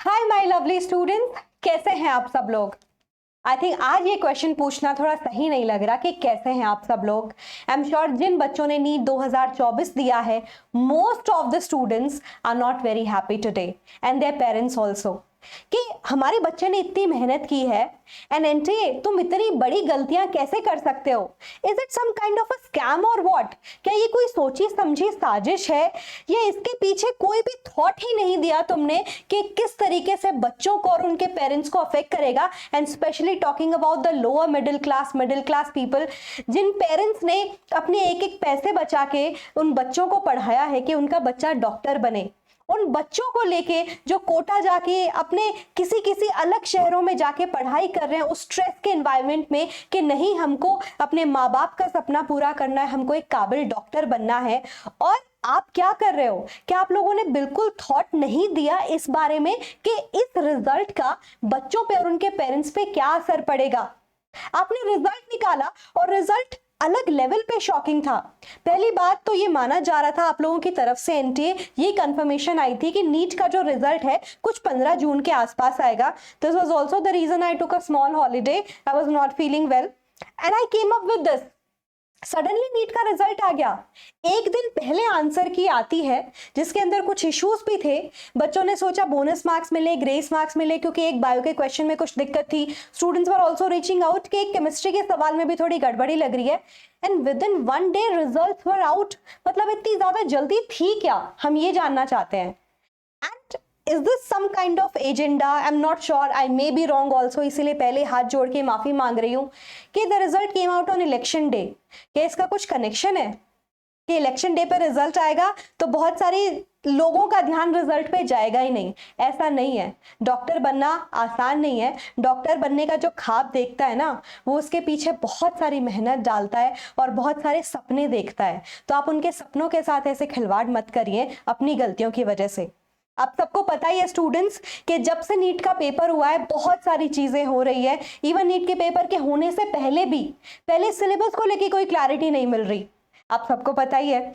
Hi my lovely students, कैसे हैं आप सब लोग। आई थिंक आज ये क्वेश्चन पूछना थोड़ा सही नहीं लग रहा कि कैसे हैं आप सब लोग। आई एम श्योर जिन बच्चों ने नीट 2024 दिया है, most of the students are not very happy today and their parents also, कि हमारे बच्चे ने इतनी मेहनत की है एंड एंटी तुम इतनी बड़ी गलतियां कैसे कर सकते हो। Is it some kind of a scam और व्हाट? क्या ये कोई सोची समझी साजिश है या इसके पीछे कोई भी थॉट ही नहीं दिया तुमने कि किस तरीके से बच्चों को और उनके पेरेंट्स को अफेक्ट करेगा। And specially talking about the lower middle class people, जिन पेरेंट्स ने अपने एक एक पैसे बचा के उन बच्चों को पढ़ाया है कि उनका बच्चा डॉक्टर बने, उन बच्चों को लेके जो कोटा जाके अपने किसी किसी अलग शहरों में जाके पढ़ाई कर रहे हैं उस स्ट्रेस के एनवायरनमेंट में कि नहीं हमको अपने माँ बाप का सपना पूरा करना है, हमको एक काबिल डॉक्टर बनना है। और आप क्या कर रहे हो? क्या आप लोगों ने बिल्कुल थॉट नहीं दिया इस बारे में कि इस रिजल्ट का बच्चों पे और उनके पेरेंट्स पे क्या असर पड़ेगा? आपने रिजल्ट निकाला और रिजल्ट अलग लेवल पे शॉकिंग था। पहली बात तो ये माना जा रहा था आप लोगों की तरफ से, एनटीए ये कंफर्मेशन आई थी कि नीट का जो रिजल्ट है कुछ 15 जून के आसपास आएगा। This was also the reason I took a small holiday, I was not feeling well and I came up with this. Suddenly NEET का रिजल्ट आ गया, एक दिन पहले आंसर की आती है जिसके अंदर कुछ इश्यूज भी थे। बच्चों ने सोचा बोनस मार्क्स मिले, ग्रेस मार्क्स मिले, क्योंकि एक बायो के क्वेश्चन में कुछ दिक्कत थी। Students were also reaching out कि एक केमिस्ट्री के सवाल में भी थोड़ी गड़बड़ी लग रही है and with in 1 day results were out. मतलब इतनी ज्यादा जल्दी थी क्या, हम ये जानना चाहते हैं। And is this some kind of agenda? I'm not sure, I may be wrong also, इसीलिए पहले हाथ जोड़ के माफी मांग रही हूँ कि the result came out on election day। क्या इसका कुछ कनेक्शन है कि इलेक्शन डे पर रिजल्ट आएगा तो बहुत सारी लोगों का ध्यान रिजल्ट पे जाएगा ही नहीं? ऐसा नहीं है। डॉक्टर बनना आसान नहीं है। डॉक्टर बनने का जो ख्वाब देखता है ना, वो उसके पीछे बहुत सारी मेहनत डालता है और बहुत सारे सपने देखता है। तो आप उनके सपनों के साथ ऐसे खिलवाड़ मत करिए अपनी गलतियों की वजह से। आप सबको पता ही है स्टूडेंट्स कि जब से नीट का पेपर हुआ है बहुत सारी चीजें हो रही है। इवन नीट के पेपर के होने से पहले भी पहले सिलेबस को लेके कोई क्लैरिटी नहीं मिल रही। आप सबको पता ही है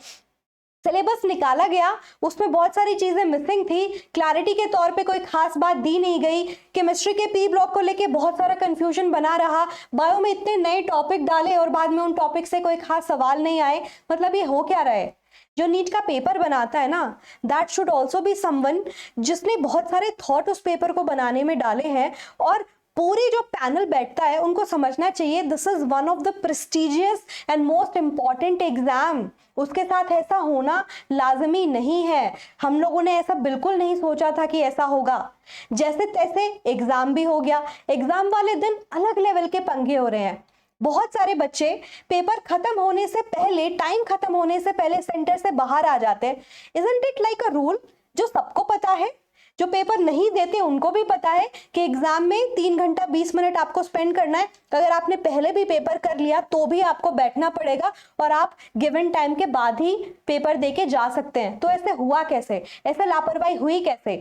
सिलेबस निकाला गया, उसमें बहुत सारी चीजें मिसिंग थी, क्लैरिटी के तौर पे कोई खास बात दी नहीं गई। केमिस्ट्री के पी ब्लॉक को लेके बहुत सारा कंफ्यूजन बना रहा। बायो में इतने नए टॉपिक डाले और बाद में उन टॉपिक से कोई खास सवाल नहीं आए। मतलब ये हो क्या रहा है? जो नीट का पेपर बनाता है ना, that should also be someone जिसने बहुत सारे थॉट उस पेपर को बनाने में डाले हैं। और पूरी जो पैनल बैठता है उनको समझना चाहिए this is one of the prestigious and most important exam. उसके साथ ऐसा होना लाजमी नहीं है। हम लोगों ने ऐसा बिल्कुल नहीं सोचा था कि ऐसा होगा। जैसे तैसे एग्जाम भी हो गया। एग्जाम वाले दिन अलग लेवल के पंगे हो रहे हैं। बहुत सारे बच्चे पेपर खत्म होने से पहले, टाइम खत्म होने से पहले सेंटर से बाहर आ जाते हैं। Isn't it like a rule जो सबको पता है? जो पेपर नहीं देते उनको भी पता है कि एग्जाम में 3 घंटा 20 मिनट आपको स्पेंड करना है। अगर आपने पहले भी पेपर कर लिया तो भी आपको बैठना पड़ेगा और आप गिवन टाइम के बाद ही पेपर देके जा सकते हैं। तो ऐसे हुआ कैसे? ऐसे लापरवाही हुई कैसे?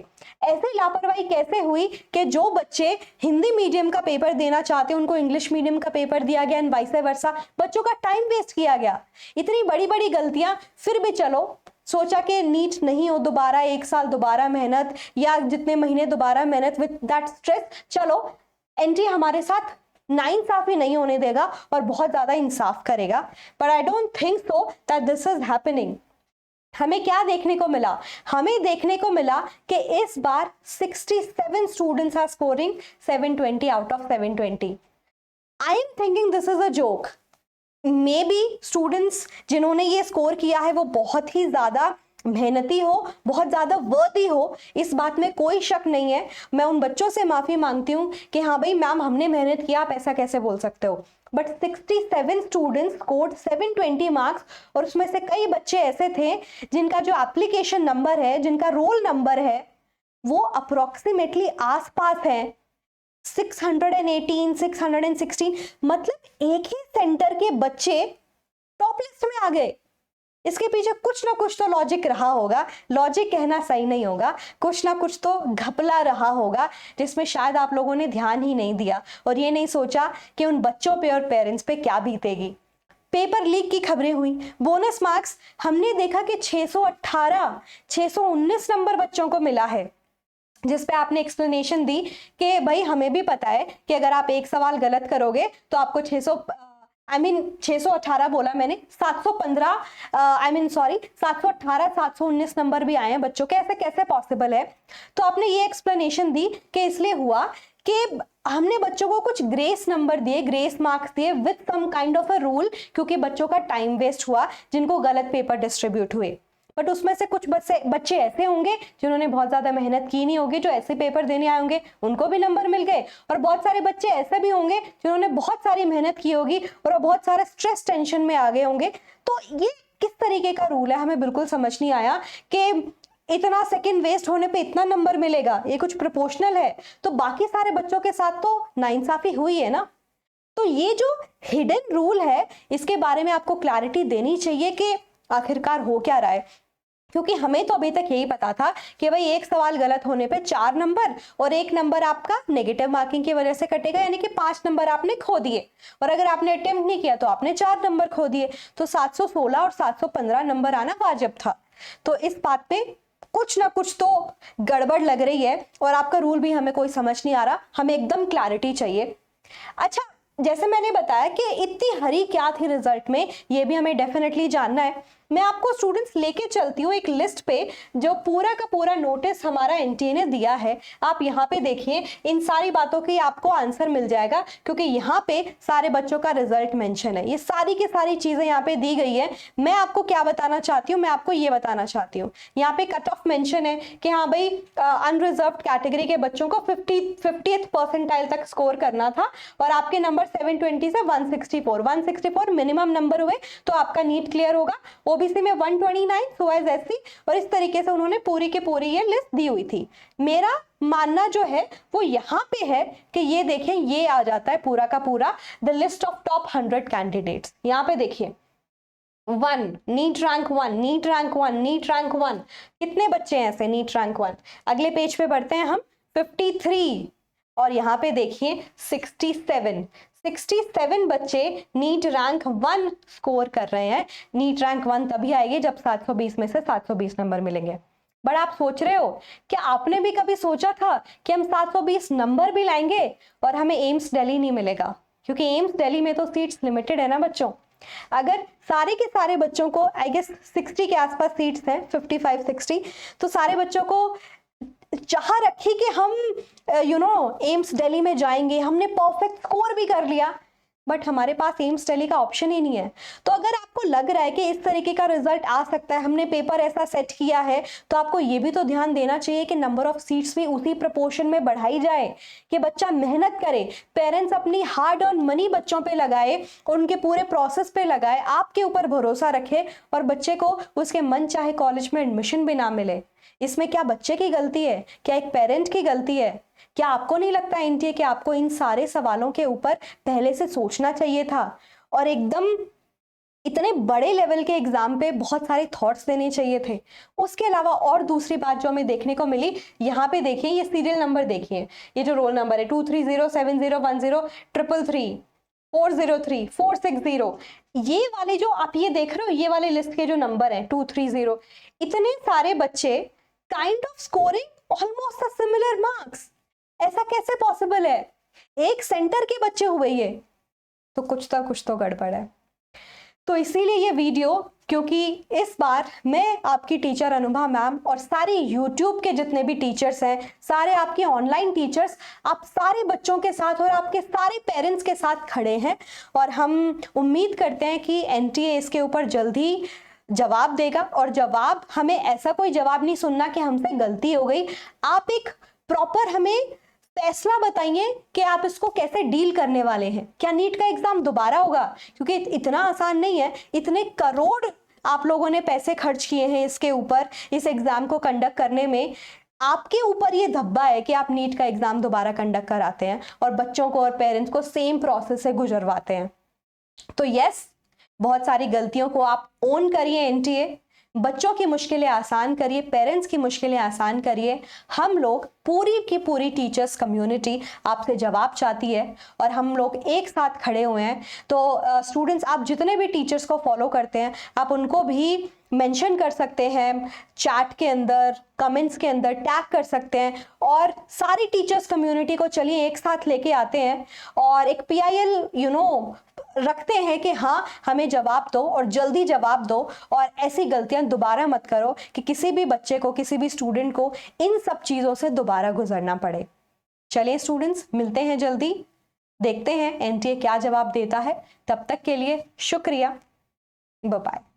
ऐसे लापरवाही कैसे हुई कि जो बच्चे हिंदी मीडियम का पेपर देना चाहते हैं उनको इंग्लिश मीडियम का पेपर दिया गया एंड वाइस वर्सा। बच्चों का टाइम वेस्ट किया गया। इतनी बड़ी बड़ी गलतियां, फिर भी चलो सोचा कि नीट नहीं हो, दोबारा 1 साल दोबारा मेहनत या जितने महीने दोबारा मेहनत विद दैट स्ट्रेस। चलो एनटी हमारे साथ नाइंसाफी नहीं होने देगा और बहुत ज्यादा इंसाफ करेगा। But I don't think so that this is happening. हमें क्या देखने को मिला? हमें देखने को मिला कि इस बार 67 students are scoring 720 out of 720। I am thinking this is a joke. Maybe students जिन्होंने ये स्कोर किया है वो बहुत ही ज्यादा मेहनती हो, बहुत ज्यादा वर्दी हो, इस बात में कोई शक नहीं है। मैं उन बच्चों से माफी मांगती हूँ कि हाँ भाई मैम हमने मेहनत किया, आप ऐसा कैसे बोल सकते हो। बट 67 स्टूडेंट्स स्कोर्ड 720 मार्क्स और उसमें से कई बच्चे ऐसे थे जिनका जो एप्लीकेशन नंबर है, जिनका रोल नंबर है, वो अप्रोक्सीमेटली आसपास है 618, 616। मतलब एक ही सेंटर के बच्चे टॉप लिस्ट में आ गए। इसके पीछे कुछ ना कुछ तो लॉजिक रहा होगा। लॉजिक कहना सही नहीं होगा, कुछ ना कुछ तो घपला रहा होगा जिसमें शायद आप लोगों ने ध्यान ही नहीं दिया और ये नहीं सोचा कि उन बच्चों पे और पेरेंट्स पे क्या बीतेगी। पेपर लीक की खबरें हुई। बोनस मार्क्स हमने देखा कि 618, 619 नंबर बच्चों को मिला है। जिस पे आपने एक्सप्लेनेशन दी कि भाई हमें भी पता है कि अगर आप एक सवाल गलत करोगे तो आपको 618 बोला मैंने, 715 718 719 नंबर भी आए हैं बच्चों के, ऐसे कैसे पॉसिबल है? तो आपने ये एक्सप्लेनेशन दी कि इसलिए हुआ कि हमने बच्चों को कुछ ग्रेस नंबर दिए, ग्रेस मार्क्स दिए with some kind of a rule, क्योंकि बच्चों का टाइम वेस्ट हुआ जिनको गलत पेपर डिस्ट्रीब्यूट हुए। बट उसमें से कुछ बच्चे ऐसे होंगे जिन्होंने बहुत ज्यादा मेहनत की नहीं होगी, जो ऐसे पेपर देने आए होंगे, उनको भी नंबर मिल गए। और बहुत सारे बच्चे ऐसे भी होंगे जिन्होंने बहुत सारी मेहनत की होगी और बहुत सारा स्ट्रेस टेंशन में आ गए होंगे। तो ये किस तरीके का रूल है, हमें बिल्कुल समझ नहीं आया कि इतना सेकंड वेस्ट होने पे इतना नंबर मिलेगा, ये कुछ प्रोपोर्शनल है? तो बाकी सारे बच्चों के साथ तो नाइंसाफी हुई है ना। तो ये जो हिडन रूल है इसके बारे में आपको क्लैरिटी देनी चाहिए कि आखिरकार हो क्या रहा है, क्योंकि हमें तो अभी तक यही पता था कि भाई एक सवाल गलत होने पे 4 नंबर और 1 नंबर आपका नेगेटिव मार्किंग की वजह से कटेगा, यानी कि 5 नंबर आपने खो दिए। और अगर आपने अटेम्प्ट नहीं किया तो आपने 4 नंबर खो दिए, तो 716 और 715 नंबर आना वाजिब था। तो इस बात पे कुछ ना कुछ तो गड़बड़ लग रही है और आपका रूल भी हमें कोई समझ नहीं आ रहा, हमें एकदम क्लैरिटी चाहिए। अच्छा, जैसे मैंने बताया कि इतनी हरी क्या थी रिजल्ट में, ये भी हमें डेफिनेटली जानना है। मैं आपको स्टूडेंट्स लेके चलती हूँ एक लिस्ट पे जो पूरा का पूरा नोटिस हमारा एनटीए ने दिया है। आप यहाँ पे देखिए, इन सारी बातों की आपको आंसर मिल जाएगा, क्योंकि यहाँ पे सारे बच्चों का रिजल्ट मेंशन है, ये सारी की सारी चीजें यहाँ पे दी गई है। मैं आपको क्या बताना चाहती हूँ, मैं आपको ये बताना चाहती हूँ, यहाँ पे कट ऑफ मेंशन है कि हाँ भाई अनरिजर्व्ड कैटेगरी के बच्चों को 50th परसेंटाइल तक स्कोर करना था और आपके नंबर 720 से 164 मिनिमम नंबर हुए तो आपका नीट क्लियर होगा। ओबीसी में 129, सो एज एससी, और इस तरीके से उन्होंने पूरी की पूरी ये लिस्ट दी हुई थी। मेरा मानना जो है वो यहाँ पे है कि ये देखें, ये आ जाता है पूरा का पूरा the list of top 100 candidates. यहाँ पे देखिए 1 NEET rank 1, NEET rank 1, NEET rank 1, कितने बच्चे हैं ऐसे नीट रैंक 1? अगले पेज पे बढ़ते हैं हम, 53, और यहाँ पे देखिए 67 बच्चे नीट रैंक 1 स्कोर कर रहे हैं। नीट रैंक 1 तभी आएगी जब 720 में से 720 नंबर मिलेंगे। बट आप सोच रहे हो क्या आपने भी कभी सोचा था कि हम 720 नंबर भी लाएंगे और हमें एम्स दिल्ली नहीं मिलेगा? क्योंकि एम्स दिल्ली में तो सीट्स लिमिटेड है ना बच्चों। अगर सारे के सारे बच्चों को, आई गेस 60 के आसपास सीट्स हैं, 55-60, तो सारे बच्चों को चाह रखी कि हम एम्स दिल्ली में जाएंगे, हमने परफेक्ट स्कोर भी कर लिया, बट हमारे पास एम्स दिल्ली का ऑप्शन ही नहीं है। तो अगर आपको लग रहा है कि इस तरीके का रिजल्ट आ सकता है, हमने पेपर ऐसा सेट किया है, तो आपको ये भी तो ध्यान देना चाहिए कि नंबर ऑफ सीट्स भी उसी प्रोपोर्शन में बढ़ाई जाए कि बच्चा मेहनत करे, पेरेंट्स अपनी हार्ड अर्न मनी बच्चों पे लगाए और उनके पूरे प्रोसेस पे लगाए, आपके ऊपर भरोसा रखे और बच्चे को उसके मन चाहे कॉलेज में एडमिशन भी ना मिले। इसमें क्या बच्चे की गलती है, क्या एक पेरेंट की गलती है? क्या आपको नहीं लगता एनटीए कि आपको इन सारे सवालों के ऊपर पहले से सोचना चाहिए था और एकदम इतने बड़े लेवल के एग्जाम पे बहुत सारे थॉट्स देने चाहिए थे? उसके अलावा और दूसरी बात जो हमें देखने को मिली, यहाँ पे देखिए ये सीरियल नंबर देखिए, ये जो रोल नंबर है 230 70 10 333 403 460, ये वाले जो आप ये देख रहे हो, ये वाले लिस्ट के जो नंबर है 230, इतने सारे बच्चे kind of scoring almost a similar marks. ऐसा कैसे पॉसिबल है? एक सेंटर के बच्चे हुए ये, तो कुछ तो गड़बड़ है। तो इसीलिए ये वीडियो, क्योंकि इस बार मैं आपकी टीचर अनुभा मैम और सारे यूट्यूब के जितने भी टीचर्स हैं, सारे आपके ऑनलाइन टीचर्स, आप सारे बच्चों के साथ और आपके सारे पेरेंट्स के साथ खड़े हैं और हम उम्मीद करते हैं कि एनटीए इसके ऊपर जल्दी जवाब देगा। और जवाब, हमें ऐसा कोई जवाब नहीं सुनना कि हमसे गलती हो गई, आप एक प्रॉपर हमें फैसला बताइए कि आप इसको कैसे डील करने वाले हैं। क्या नीट का एग्जाम दोबारा होगा? क्योंकि इतना आसान नहीं है, इतने करोड़ आप लोगों ने पैसे खर्च किए हैं इसके ऊपर, इस एग्जाम को कंडक्ट करने में। आपके ऊपर ये धब्बा है कि आप नीट का एग्जाम दोबारा कंडक्ट कराते हैं और बच्चों को और पेरेंट्स को सेम प्रोसेस से गुजरवाते हैं। तो यस, बहुत सारी गलतियों को आप ओन करिए एनटीए, बच्चों की मुश्किलें आसान करिए, पेरेंट्स की मुश्किलें आसान करिए। हम लोग पूरी की पूरी टीचर्स कम्युनिटी आपसे जवाब चाहती है और हम लोग एक साथ खड़े हुए हैं। तो स्टूडेंट्स, आप जितने भी टीचर्स को फॉलो करते हैं आप उनको भी मेंशन कर सकते हैं, चैट के अंदर, कमेंट्स के अंदर टैग कर सकते हैं और सारी टीचर्स कम्युनिटी को चलिए एक साथ लेके आते हैं और एक PIL रखते हैं कि हाँ, हमें जवाब दो और जल्दी जवाब दो और ऐसी गलतियां दोबारा मत करो कि किसी भी बच्चे को, किसी भी स्टूडेंट को इन सब चीज़ों से दोबारा गुजरना पड़े। चलिए स्टूडेंट्स, मिलते हैं जल्दी, देखते हैं NTA क्या जवाब देता है। तब तक के लिए शुक्रिया, बाय बाय।